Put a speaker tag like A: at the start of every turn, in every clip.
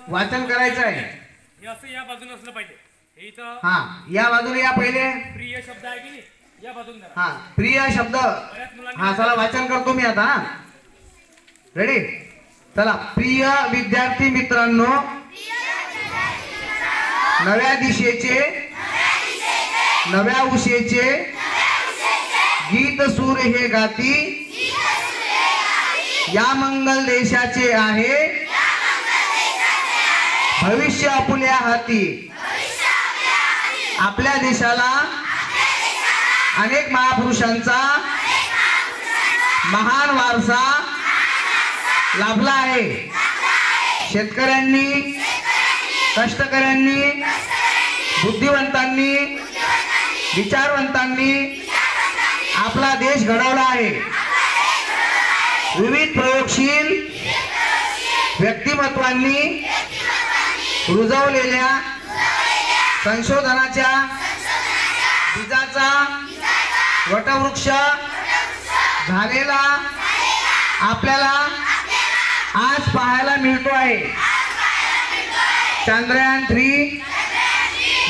A: वाचन करायचं आहे।
B: हे असं या बाजूने असलं पाहिजे। हे इथं
A: हा या बाजूने या पहिले।
B: प्रिय शब्द आहे की नाही या बाजूने धरा।
A: हा प्रिय शब्द। हा चला वाचन करतो मी आता। रेडी चला। प्रिय विद्यार्थी मित्रांनो, नव्या दिशेचे नव्या उशेचे गीत सूर हे गाती, या मंगल देशाचे आहे भविष्य आपुल्या हाती। आपल्या देशाला अनेक महापुरुषांचा महान वारसा लाभला आहे। शेतकऱ्यांनी, कष्टकऱ्यांनी, बुद्धिवंतांनी, विचारवंतांनी आपला देश घडवला आहे। विविध प्रयोगशील व्यक्तिमत्वांनी रुजवलेल्या संशोधनाच्या बीजाचा वटवृक्ष झालेला आपल्याला आज पाहायला मिळतो आहे। चंद्रयान 3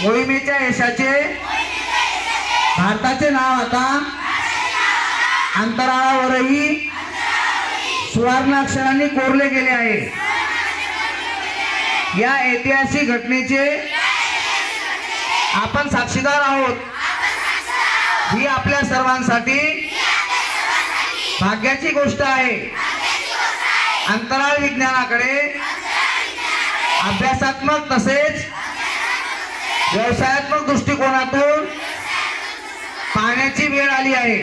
A: मोहिमेच्या यशाचे भारताचे नाव आता अंतराळावरही सुवर्णाक्षरांनी कोरले गेले आहे। या ऐतिहासिक घटनेचे आपण साक्षीदार आहोत। ही आपल्या सर्वांसाठी भाग्याची गोष्ट आहे। अंतराळ विज्ञानाकडे अभ्यासात्मक तसेच व्यवसायात्मक दृष्टिकोनातून पाहण्याची वेळ आली आहे,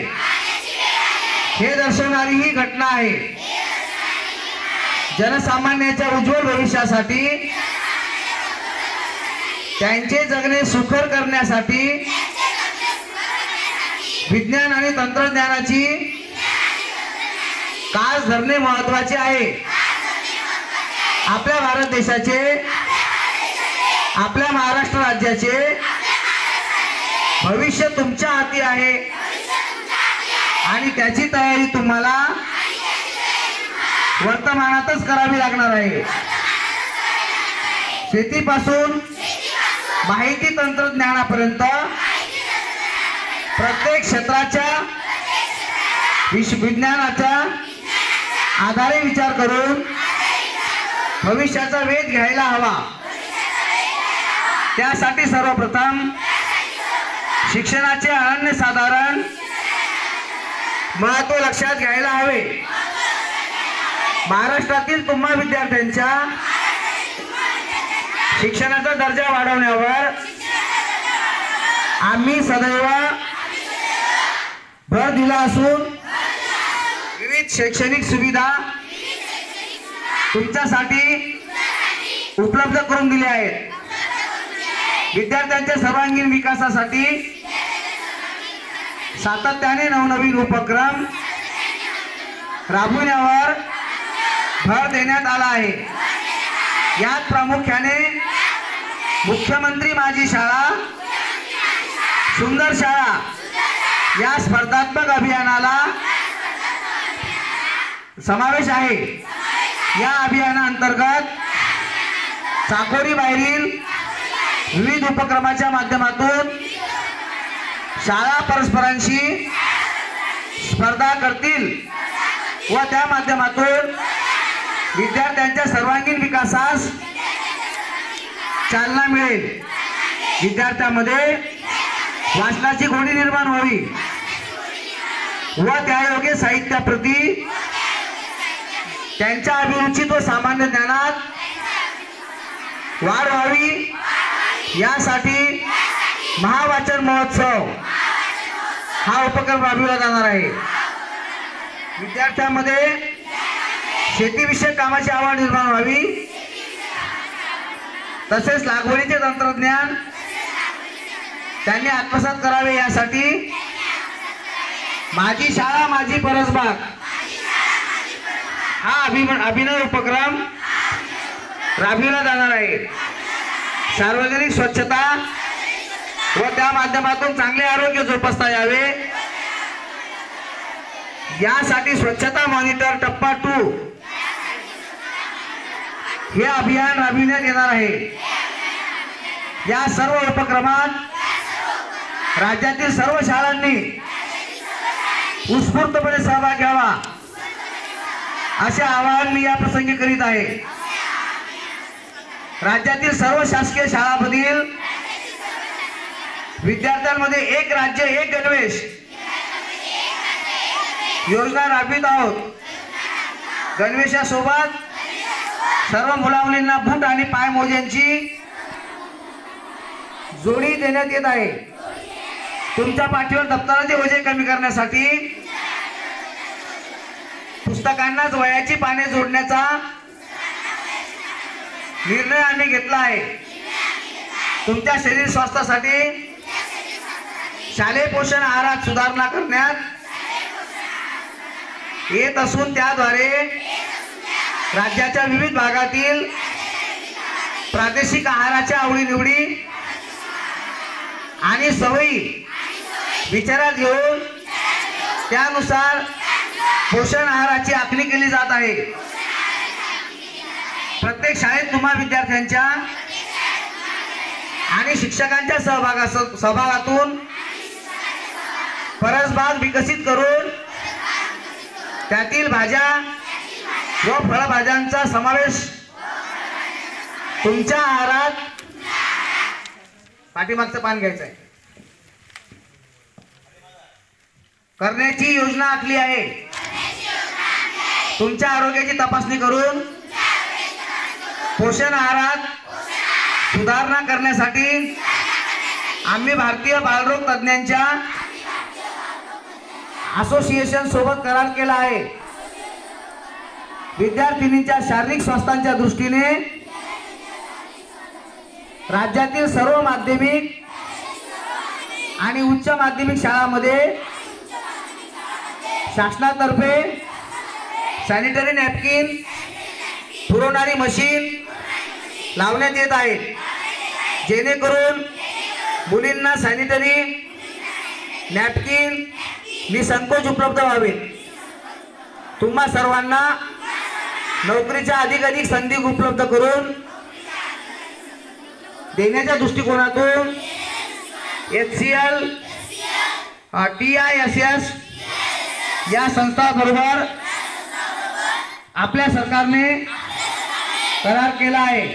A: हे दर्शवणारी ही घटना आहे। जनसामान्याच्या उज्ज्वल भविष्यासाठी, त्यांचे जगणे सुखकर करण्यासाठी विज्ञान आणि तंत्रज्ञानाची कास धरणे महत्त्वाचे आहे। आपल्या भारत देशाचे, आपल्या महाराष्ट्र राज्याचे भविष्य तुमच्या हाती आहे आणि त्याची तयारी तुम्हाला वर्तमानातच करावी लागणार आहे। शेतीपासून माहिती तंत्रज्ञानापर्यंत प्रत्येक क्षेत्राच्या विज्ञानाच्या आधारे विचार करून भविष्याचा वेध घ्यायला हवा। त्यासाठी सर्वप्रथम शिक्षणाचे अनन्यसाधारण महत्त्व लक्षात घ्यायला हवे। महाराष्ट्रातील तुम्हा विद्यार्थ्यांच्या शिक्षणाचा दर्जा वाढवण्यावर आम्ही सदैव भर दिला असून विविध शैक्षणिक सुविधा तुमच्यासाठी उपलब्ध करून दिल्या आहेत। विद्यार्थ्यांच्या सर्वांगीण विकासासाठी सातत्याने नवनवीन उपक्रम राबविण्यावर भर देण्यात आला आहे। यात प्रामुख्याने मुख्यमंत्री माझी शाळा सुंदर शाळा या स्पर्धात्मक अभियानाला समावेश आहे। या अभियानाअंतर्गत चाकोरी बाहेरील विविध उपक्रमाच्या माध्यमातून शाळा परस्परांशी स्पर्धा करतील व त्या माध्यमातून विद्यार्थ्यांच्या सर्वांगीण विकासास चालना मिळेल। विद्यार्थ्यांमध्ये वाचनाची गोडी निर्माण व्हावी व त्यायोगे साहित्याप्रती त्यांच्या अभिरुचीत व सामान्य ज्ञानात वाढ व्हावी, यासाठी महावाचन महोत्सव हा उपक्रम राबविला जाणार आहे। विद्यार्थ्यांमध्ये शेतीविषयक कामाची आवड निर्माण व्हावी, तसेच लागवडीचे तंत्रज्ञान त्यांनी आत्मसात करावे, यासाठी माझी शाळा माझी परसबाग हा अभिनव उपक्रम राबविला जाणार आहे। सार्वजनिक स्वच्छता व त्या माध्यमातून चांगले आरोग्य जोपासता यावे, यासाठी स्वच्छता मॉनिटर टप्पा 2 हे अभियान राबविण्यात येणार आहे। या सर्व उपक्रमात राज्यातील सर्व शाळांनी उत्स्फूर्तपणे सहभाग घ्यावा असे आवाहन मी या प्रसंगी करीत आहे। राज्यातील सर्व शासकीय शाळांमधील विद्यार्थ्यांमध्ये एक राज्य एक गणवेश योजना राबवित आहोत। गणवेशासोबत सर्व मुला मुलींना बूट आणि पायमोज्यांची जोडी देण्यात येत आहे। तुमच्या पाठीवर दप्तराचे ओझे कमी करण्यासाठी पुस्तकांनाच वह्यांची पाने जोडण्याचा निर्णय आम्ही घेतला आहे। तुमच्या शरीर स्वास्थ्यासाठी शालेय पोषण आहारात सुधारणा करण्यात येत असून त्याद्वारे राज्याच्या विविध भागातील प्रादेशिक आहाराच्या आवडीनिवडी आणि सवयी विचारात घेऊन त्यानुसार पोषण आहाराची आखणी केली जात आहे। प्रत्येक शाळेत तुम्हा विद्यार्थ्यांच्या आणि शिक्षकांच्या सहभागातून परसबाग विकसित करून त्यातील भाज्या व फळभाज्यांचा समावेश तुमच्या आहारात पाठीमागचं पान घ्यायचं आहे करण्याची योजना आखली आहे। तुमच्या आरोग्याची तपासणी करून पोषण आहारात सुधारणा करण्यासाठी आम्ही भारतीय बालरोग तज्ञांच्या असोसिएशन सोबत करार केला आहे। विद्यार्थिनींच्या शारीरिक स्वास्थ्याच्या दृष्टीने राज्यातील सर्व माध्यमिक आणि उच्च माध्यमिक शाळांमध्ये शासनातर्फे सॅनिटरी नॅपकिन पुरवणारी मशीन लावण्यात येत आहे, जेणेकरून मुलींना सॅनिटरी नॅपकिन निसंकोच उपलब्ध व्हावे। तुम्हा सर्वांना नोकरीच्या अधिकाधिक संधी उपलब्ध करून देण्याच्या दृष्टिकोनातून HCL TISS या संस्थांबरोबर आपल्या सरकारने करार केला आहे।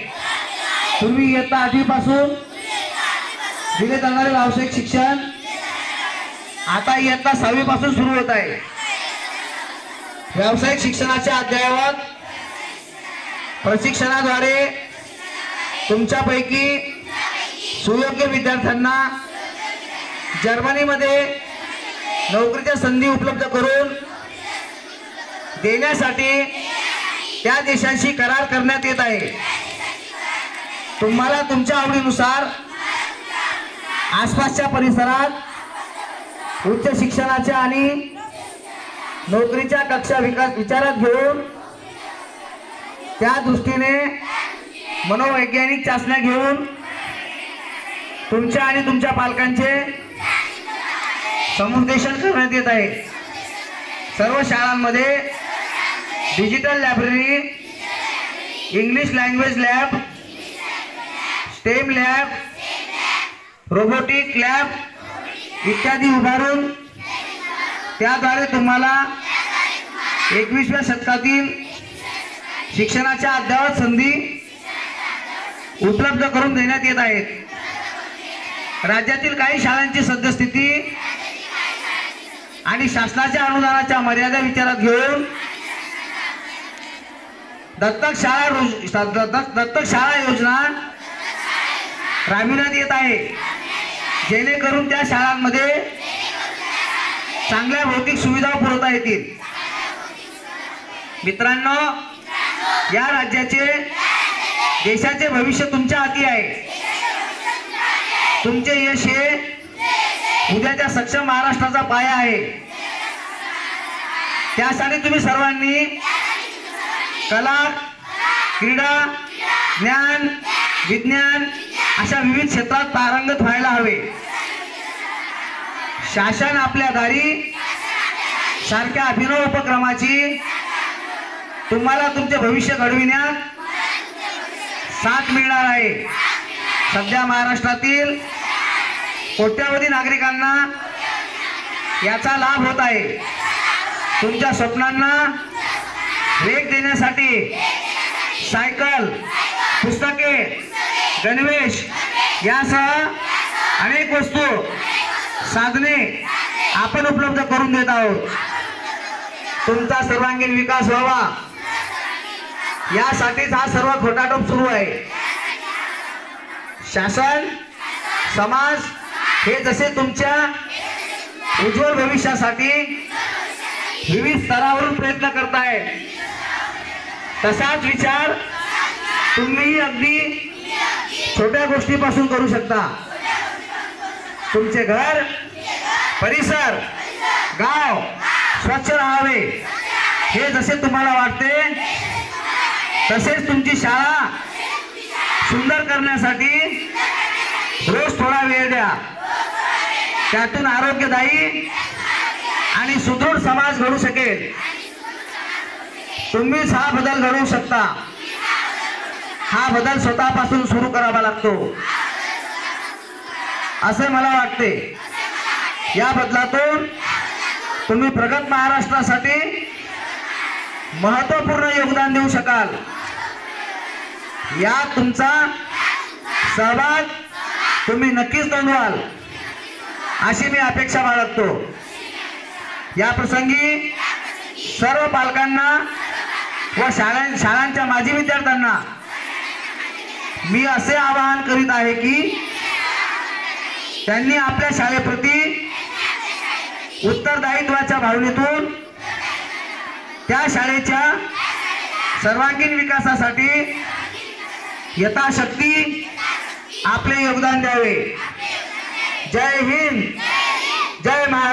A: पूर्वी इयत्ता 8वी पासून दिले जाणारे व्यावसायिक शिक्षण आता इयत्ता 6वी पासून सुरू होत आहे। व्यावसायिक शिक्षणाच्या अध्यायावर प्रशिक्षणाद्वारे तुमच्यापैकी सुयोग्य विद्यार्थ्यांना जर्मनीमध्ये नोकरीच्या संधी उपलब्ध करून देण्यासाठी त्या देशांशी करार करण्यात येत आहे। तुम्हाला तुमच्या आवडीनुसार आसपासच्या परिसरात उच्च शिक्षणाच्या आणि नोकरीच्या कक्षा विचारात घेऊन त्या दृष्टीने मनोवैज्ञानिक चाचण्या घेऊन तुमच्या आणि तुमच्या पालकांचे समुपदेशन करण्यात येत आहे। सर्व शाळांमध्ये digital library, English language lab, stem lab, robotic lab इत्यादी उभारून त्याद्वारे तुम्हाला 21व्या शतकातील शिक्षणाच्या अद्ययावत संधी उपलब्ध करून देण्यात येत आहेत। राज्यातील काही शाळांची सद्यस्थिती आणि शासनाच्या अनुदानाच्या मर्यादा विचारात घेऊन दत्तक शाळा योजना राबविण्यात येत आहे, जेणेकरून त्या शाळांमध्ये चांगल्या भौतिक सुविधा पुरवता येतील। मित्रांनो, या राज्याचे देशाचे भविष्य तुमच्या हाती आहे। तुमचे यश हे उद्याच्या सक्षम महाराष्ट्राचा पाया आहे। त्यासाठी तुम्ही सर्वांनी कला, क्रीडा, ज्ञान, विज्ञान अशा विविध क्षेत्रात पारंगत व्हायला हवे। शासन आपल्या दारी सारख्या अभिनव उपक्रमाची तुम्हाला तुमचे भविष्य घडविण्यात साथ मिळणार आहे. सध्या महाराष्ट्रातील कोट्यावधी नागरिकांना याचा लाभ होत आहे. तुमच्या स्वप्नांना वेग देण्यासाठी सायकल, पुस्तके, गणवेश यासह अनेक वस्तू, साधने आपण उपलब्ध करून देत आहोत. तुमचा सर्वांगीण विकास व्हावा यासाठीच हा सर्व खोटाटोप सुरू आहे. शासन, समाज हे जसे तुमच्या उज्ज्वल भविष्यासाठी विविध स्तरावरून प्रयत्न करतायत, तसाच विचार तुम्ही अगदी छोट्या गोष्टीपासून करू शकता. तुमचे घर, परिसर, गाव स्वच्छ राहावे हे जसे तुम्हाला वाटते, तसेच तुमची शाळा सुंदर करण्यासाठी रोज थोडा वेळ द्या. त्यातून आरोग्यदायी आणि सुदृढ समाज घडू शकेल. तुम्हीच हा बदल घडवू शकता. हा बदल स्वतःपासून सुरू करावा लागतो असे मला वाटते. या बदलातून तुम्ही प्रगत महाराष्ट्रासाठी महत्त्वपूर्ण योगदान देऊ शकाल. यात तुमचा सहभाग तुम्ही नक्कीच नोंदवाल अशी मी अपेक्षा बाळगतो. या प्रसंगी सर्व पालकांना व शाळांच्या माजी विद्यार्थ्यांना मी असे आवाहन करीत आहे की त्यांनी आपल्या शाळेप्रती उत्तरदायित्वाच्या भावनेतून त्या शाळेच्या सर्वांगीण विकासासाठी यथाशक्ती आपले योगदान द्यावे. जय हिंद, जय महाराष्ट्र.